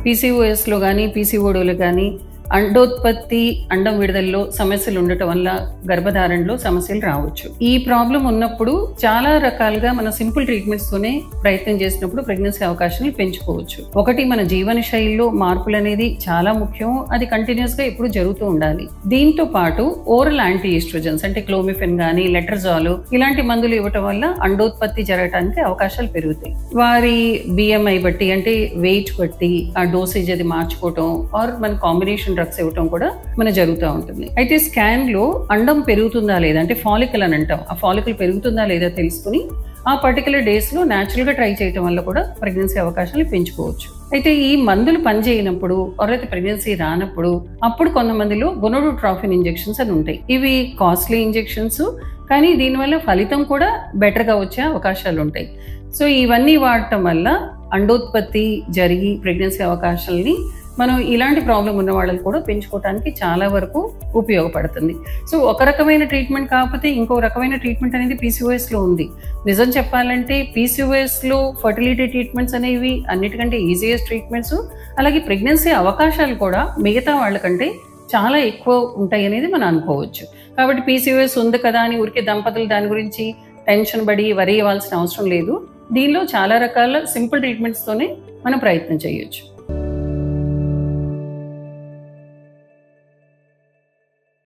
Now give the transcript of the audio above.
పీసీఓఎస్లో కానీ పీసీఓడీలో కానీ అండోత్పత్తి అండం విడుదలలో సమస్యలు ఉండటం వల్ల గర్భధారణలో సమస్యలు రావచ్చు. ఈ ప్రాబ్లం ఉన్నప్పుడు చాలా రకాలుగా మన సింపుల్ ట్రీట్మెంట్స్ తోనే ప్రయత్నం చేసినప్పుడు ప్రెగ్నెన్సీ అవకాశాన్ని పెంచుకోవచ్చు. ఒకటి, మన జీవన శైలిలో మార్పులు అనేది చాలా ముఖ్యం. అది కంటిన్యూస్ గా ఎప్పుడు జరుగుతూ ఉండాలి. దీంతో పాటు ఓరల్ యాంటీ ఈస్ట్రోజన్స్ అంటే క్లోమిఫెన్ గానీ లెట్రజాల్ ఇలాంటి మందులు ఇవ్వటం వల్ల అండోత్పత్తి జరగడానికి అవకాశాలు పెరుగుతాయి. వారి బిఎంఐ బట్టి అంటే వెయిట్ బట్టి ఆ డోసేజ్ అది మార్చుకోవటం ఆర్ మన కాంబినేషన్ డ్రగ్స్ ఇవ్వటం కూడా మన జరుగుతూ ఉంటుంది. అయితే స్కాన్ లో అండం పెరుగుతుందా లేదా అంటే ఫాలికల్ అని అంటాం, ఆ ఫాలికల్ పెరుగుతుందా లేదా తెలుసుకుని ఆ పర్టికులర్ డేస్ లో న్యాచురల్ గా ట్రై చేయడం వల్ల కూడా ప్రెగ్నెన్సీ అవకాశాలు పెంచుకోవచ్చు. అయితే ఈ మందులు పనిచేయనప్పుడు ఎవరైతే ప్రెగ్నెన్సీ రానప్పుడు అప్పుడు కొంతమందిలో గొనడోట్రోపిన్ ఇంజెక్షన్స్ అని ఉంటాయి. ఇవి కాస్ట్లీ ఇంజెక్షన్స్, కానీ దీనివల్ల ఫలితం కూడా బెటర్ గా వచ్చే అవకాశాలు ఉంటాయి. సో ఇవన్నీ వాడటం వల్ల అండోత్పత్తి జరిగి ప్రెగ్నెన్సీ అవకాశాలని మనం ఇలాంటి ప్రాబ్లం ఉన్న వాళ్ళని కూడా పెంచుకోవడానికి చాలా వరకు ఉపయోగపడుతుంది. సో ఒక రకమైన ట్రీట్మెంట్ కాకపోతే ఇంకో రకమైన ట్రీట్మెంట్ అనేది పీసీఓఎస్ లో ఉంది. నిజం చెప్పాలంటే పీసీఓఎస్ లో ఫర్టిలిటీ ట్రీట్మెంట్స్ అనేవి అన్నిటికంటే ఈజియెస్ట్ ట్రీట్మెంట్స్. అలాగే ప్రెగ్నెన్సీ అవకాశాలు కూడా మిగతా వాళ్ళకంటే చాలా ఎక్కువ ఉంటాయి అనేది మనం అనుకోవచ్చు. కాబట్టి పీసీఓఎస్ ఉంది కదా అని ఊరికే దంపతులు దాని గురించి టెన్షన్ పడి వరి అవ్వాల్సిన అవసరం లేదు. దీనిలో చాలా రకాల సింపుల్ ట్రీట్మెంట్స్ తోనే మనం ప్రయత్నం చేయొచ్చు.